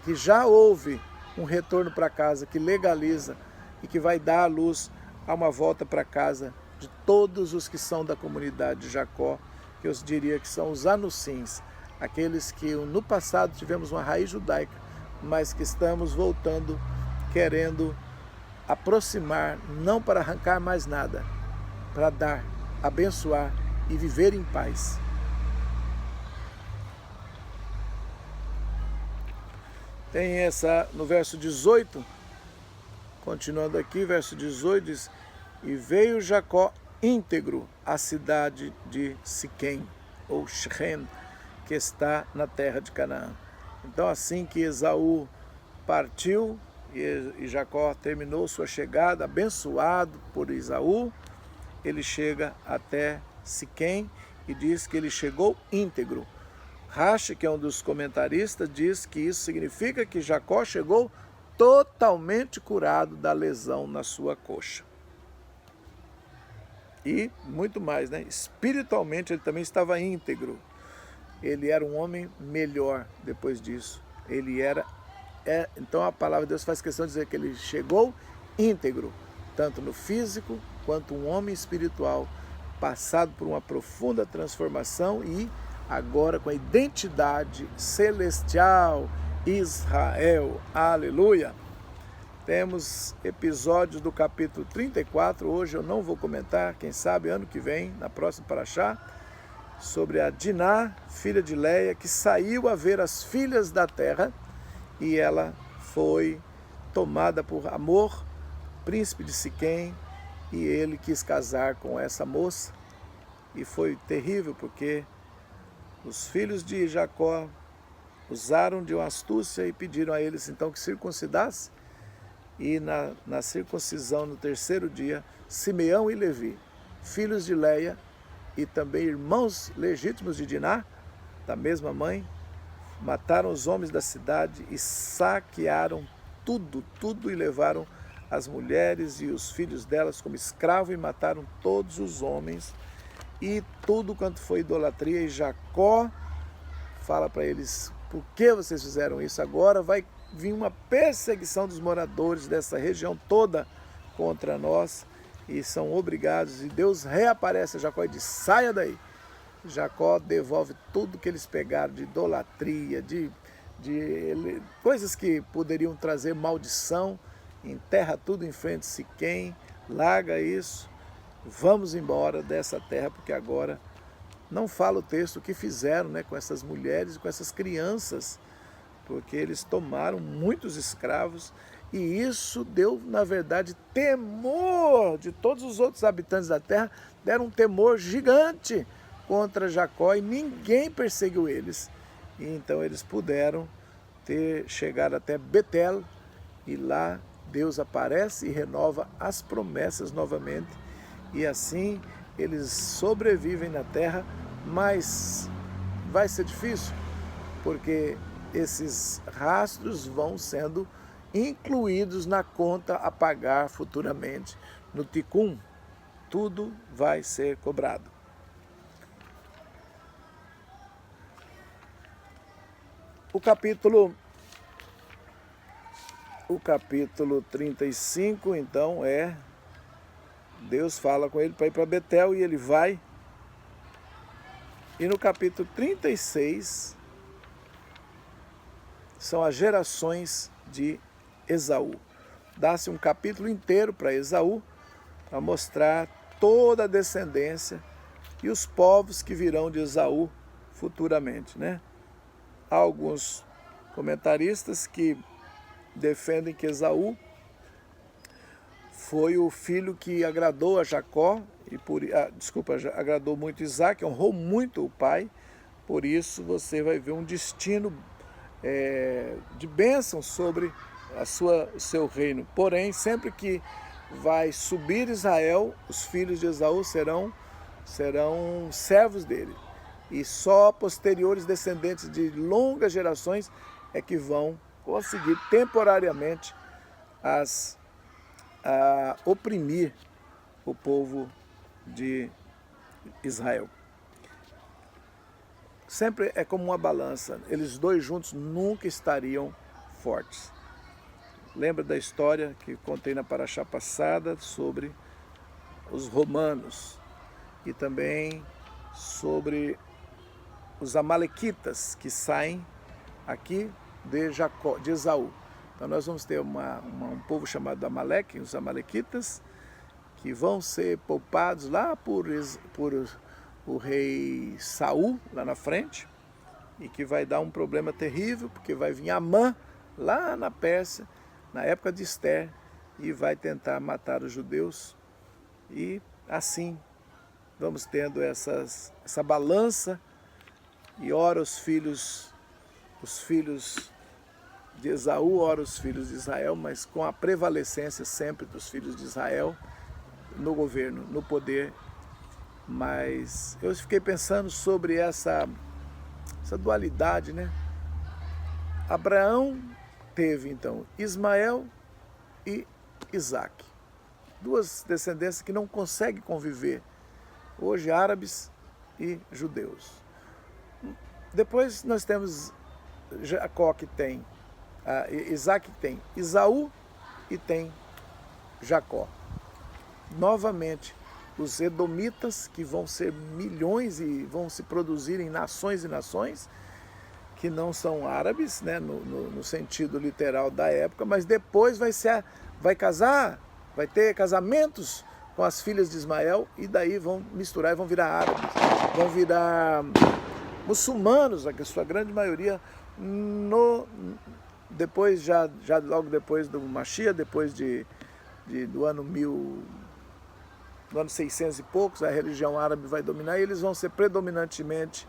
[SPEAKER 1] que já houve um retorno para casa que legaliza e que vai dar à luz a uma volta para casa de todos os que são da comunidade de Jacó, que eu diria que são os anussins, aqueles que no passado tivemos uma raiz judaica, mas que estamos voltando, querendo aproximar, não para arrancar mais nada, para dar, abençoar e viver em paz. Tem essa, no verso 18, continuando aqui, verso 18 diz: e veio Jacó íntegro à cidade de Siquém, ou Shechem, que está na terra de Canaã. Então, assim que Esaú partiu e Jacó terminou sua chegada, abençoado por Esaú, ele chega até Siquém e diz que ele chegou íntegro. Rashi, que é um dos comentaristas, diz que isso significa que Jacó chegou totalmente curado da lesão na sua coxa. E muito mais, né? Espiritualmente ele também estava íntegro. Ele era um homem melhor depois disso. Então a palavra de Deus faz questão de dizer que ele chegou íntegro, tanto no físico quanto um homem espiritual, passado por uma profunda transformação e agora com a identidade celestial, Israel, aleluia. Temos episódios do capítulo 34, hoje eu não vou comentar, quem sabe ano que vem, na próxima Paraxá, sobre a Diná, filha de Leia, que saiu a ver as filhas da terra e ela foi tomada por Amor, príncipe de Siquém, e ele quis casar com essa moça e foi terrível porque os filhos de Jacó usaram de uma astúcia e pediram a eles então que circuncidasse. E na circuncisão, no terceiro dia, Simeão e Levi, filhos de Leia e também irmãos legítimos de Diná, da mesma mãe, mataram os homens da cidade e saquearam tudo e levaram as mulheres e os filhos delas como escravos e mataram todos os homens e tudo quanto foi idolatria. E Jacó fala para eles: por que vocês fizeram isso? Agora vai vir uma perseguição dos moradores dessa região toda contra nós e são obrigados. E Deus reaparece a Jacó e diz: saia daí. Jacó devolve tudo que eles pegaram de idolatria, de coisas que poderiam trazer maldição, enterra tudo em frente de Siquém, larga isso, vamos embora dessa terra, porque agora não fala o texto o que fizeram, né, com essas mulheres e com essas crianças, porque eles tomaram muitos escravos e isso deu, na verdade, temor de todos os outros habitantes da terra, deram um temor gigante contra Jacó e ninguém perseguiu eles. E então eles puderam chegar até Betel e lá Deus aparece e renova as promessas novamente. E assim eles sobrevivem na terra, mas vai ser difícil, porque esses rastros vão sendo incluídos na conta a pagar futuramente. No Tikkun, tudo vai ser cobrado. O capítulo 35, então, Deus fala com ele para ir para Betel e ele vai. E no capítulo 36, são as gerações de Esaú. Dá-se um capítulo inteiro para Esaú, para mostrar toda a descendência e os povos que virão de Esaú futuramente, né? Há alguns comentaristas que defendem que Esaú foi o filho que agradou a Jacó, agradou muito Isaac, honrou muito o pai, por isso você vai ver um destino de bênção sobre o seu reino. Porém, sempre que vai subir Israel, os filhos de Esaú serão servos dele. e só posteriores descendentes de longas gerações é que vão conseguir temporariamente oprimir o povo de Israel. Sempre é como uma balança, eles dois juntos nunca estariam fortes. Lembra da história que contei na paraxá passada sobre os romanos e também sobre os amalequitas que saem aqui de Esaú. Então nós vamos ter um povo chamado Amaleque, os amalequitas, que vão ser poupados lá por o rei Saul, lá na frente, e que vai dar um problema terrível, porque vai vir Amã, lá na Pérsia, na época de Esther, e vai tentar matar os judeus. E assim vamos tendo essa balança, e ora os filhos de Esaú, ora os filhos de Israel, mas com a prevalecência sempre dos filhos de Israel no governo, no poder. Mas eu fiquei pensando sobre essa dualidade, né? Abraão teve então Ismael e Isaque, duas descendências que não conseguem conviver hoje, árabes e judeus. Depois nós temos Jacó, que tem Isaque, que tem Esaú e tem Jacó. Novamente, os edomitas, que vão ser milhões e vão se produzir em nações e nações, que não são árabes, né, no sentido literal da época, mas depois vai casar, vai ter casamentos com as filhas de Ismael, e daí vão misturar e vão virar árabes, vão virar muçulmanos, a sua grande maioria, logo depois do Mashiach, depois do ano 600 e poucos, a religião árabe vai dominar, e eles vão ser predominantemente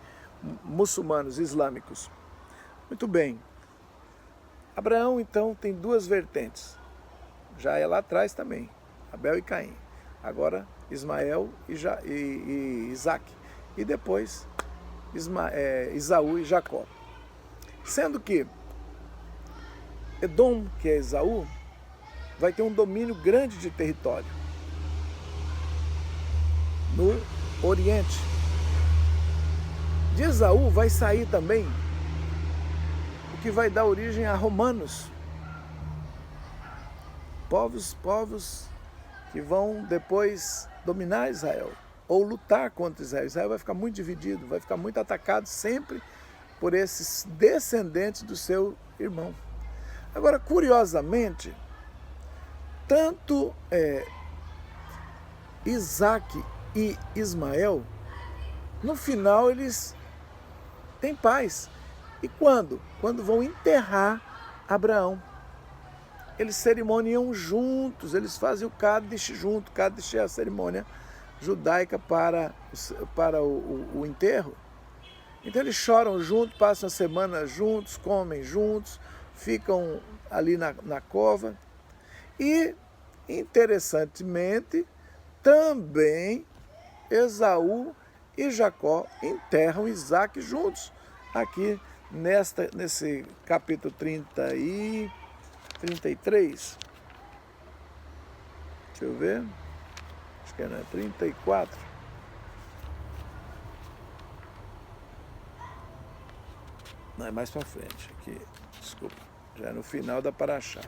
[SPEAKER 1] muçulmanos, islâmicos. Muito bem. Abraão, então, tem duas vertentes. Já é lá atrás também, Abel e Caim. Agora, Ismael e Isaque. E depois, Esaú e Jacó. Sendo que Edom, que é Esaú, vai ter um domínio grande de território no Oriente. De Esaú vai sair também o que vai dar origem a romanos, povos que vão depois dominar Israel, ou lutar contra Israel. Israel vai ficar muito dividido, vai ficar muito atacado sempre por esses descendentes do seu irmão. Agora, curiosamente, tanto Isaque e Ismael, no final eles têm paz. E quando? Quando vão enterrar Abraão. Eles cerimoniam juntos, eles fazem o Kaddish junto. Kaddish é a cerimônia judaica para o enterro. Então eles choram juntos, passam a semana juntos, comem juntos, ficam ali na cova. E, interessantemente, também Esaú e Jacó enterram Isaque juntos, aqui nesse capítulo 30 e 33. Deixa eu ver. Acho que é 34. Não, é mais para frente. Aqui, desculpa. Já é no final da paraxá.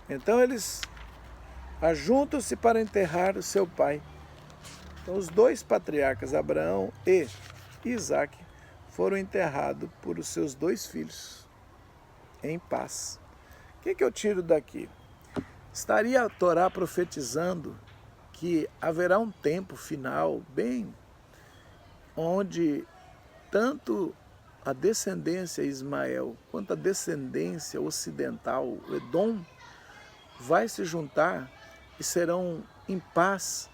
[SPEAKER 1] Então eles ajuntam-se para enterrar o seu pai. Então os dois patriarcas, Abraão e Isaque, foram enterrados por os seus dois filhos, em paz. O que eu tiro daqui? Estaria a Torá profetizando que haverá um tempo final, bem, onde tanto a descendência Ismael quanto a descendência ocidental, o Edom, vai se juntar e serão em paz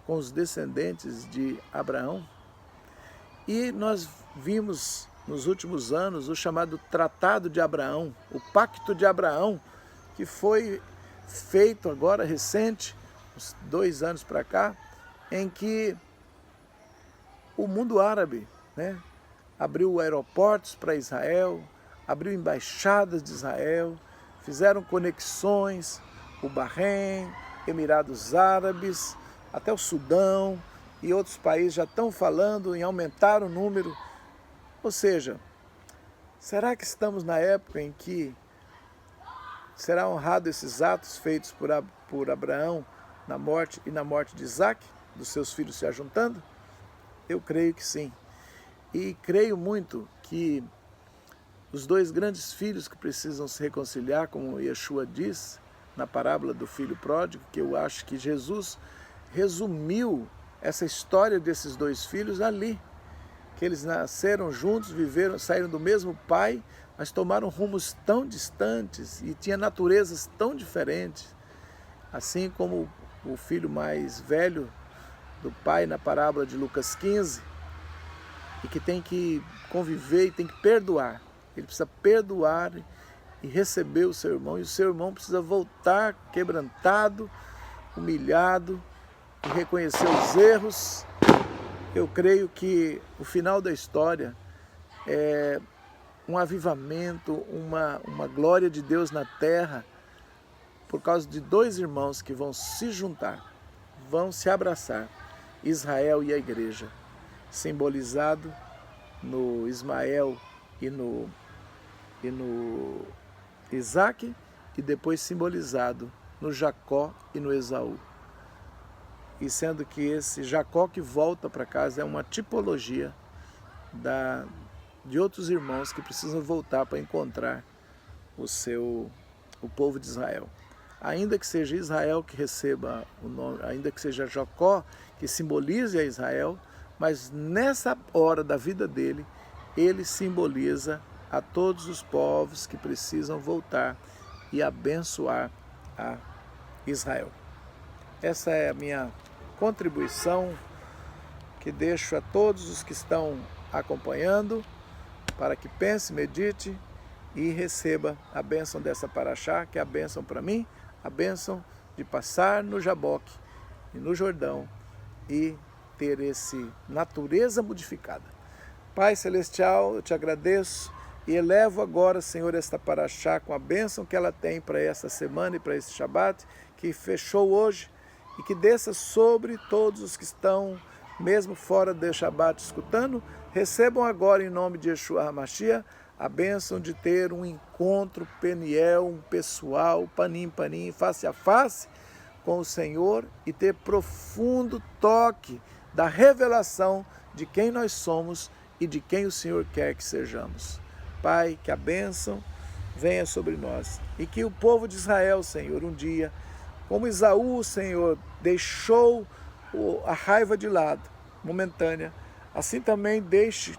[SPEAKER 1] com os descendentes de Abraão. E nós vimos nos últimos anos o chamado Tratado de Abraão, o Pacto de Abraão, que foi feito agora recente, uns 2 anos para cá, em que o mundo árabe, né, abriu aeroportos para Israel, abriu embaixadas de Israel, fizeram conexões, o Bahrein, Emirados Árabes, até o Sudão e outros países já estão falando em aumentar o número. Ou seja, será que estamos na época em que será honrado esses atos feitos por Abraão na morte e na morte de Isaac, dos seus filhos se ajuntando? Eu creio que sim. E creio muito que os dois grandes filhos que precisam se reconciliar, como Yeshua diz na parábola do filho pródigo, que eu acho que Jesus resumiu essa história desses dois filhos ali, que eles nasceram juntos, viveram, saíram do mesmo pai, mas tomaram rumos tão distantes e tinham naturezas tão diferentes, assim como o filho mais velho do pai na parábola de Lucas 15, e que tem que conviver e tem que perdoar. Ele precisa perdoar e receber o seu irmão, e o seu irmão precisa voltar quebrantado, humilhado, e reconhecer os erros. Eu creio que o final da história é um avivamento, uma glória de Deus na terra, por causa de dois irmãos que vão se juntar, vão se abraçar, Israel e a igreja, simbolizado no Ismael e no Isaac, e depois simbolizado no Jacó e no Esaú. E sendo que esse Jacó que volta para casa é uma tipologia de outros irmãos que precisam voltar para encontrar o povo de Israel. Ainda que seja Israel que receba o nome, ainda que seja Jacó que simbolize a Israel, mas nessa hora da vida dele, ele simboliza a todos os povos que precisam voltar e abençoar a Israel. Essa é a minha contribuição que deixo a todos os que estão acompanhando, para que pense, medite e receba a bênção dessa paraxá, que é a bênção para mim, a bênção de passar no Jaboque e no Jordão e ter esse natureza modificada. Pai Celestial, eu te agradeço e elevo agora, Senhor, esta paraxá com a bênção que ela tem para essa semana e para esse Shabat, que fechou hoje, e que desça sobre todos os que estão, mesmo fora do Shabat, escutando, recebam agora, em nome de Yeshua HaMashiach, a bênção de ter um encontro peniel, um pessoal, panim, face a face com o Senhor, e ter profundo toque da revelação de quem nós somos e de quem o Senhor quer que sejamos. Pai, que a bênção venha sobre nós, e que o povo de Israel, Senhor, um dia, como Esaú, Senhor, deixou a raiva de lado, momentânea, assim também deixe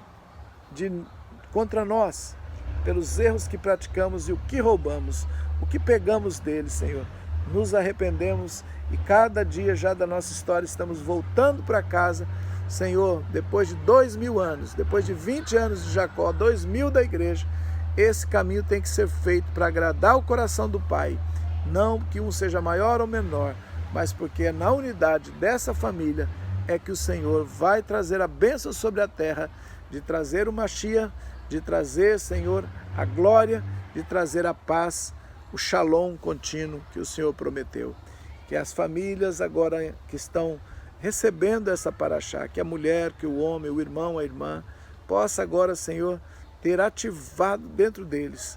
[SPEAKER 1] contra nós, pelos erros que praticamos e o que roubamos, o que pegamos dele, Senhor. Nos arrependemos e cada dia já da nossa história estamos voltando para casa, Senhor, depois de 2000 anos, depois de 20 anos de Jacó, 2000 da igreja, esse caminho tem que ser feito para agradar o coração do Pai. Não que um seja maior ou menor, mas porque é na unidade dessa família é que o Senhor vai trazer a bênção sobre a terra, de trazer o Mashiach, de trazer, Senhor, a glória, de trazer a paz, o shalom contínuo que o Senhor prometeu. Que as famílias agora que estão recebendo essa paraxá, que a mulher, que o homem, o irmão, a irmã, possa agora, Senhor, ter ativado dentro deles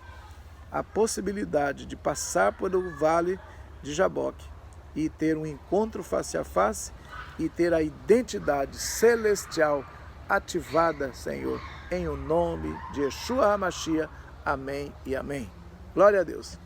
[SPEAKER 1] a possibilidade de passar pelo vale de Jaboque e ter um encontro face a face e ter a identidade celestial ativada, Senhor, em o nome de Yeshua HaMashiach. Amém e amém. Glória a Deus.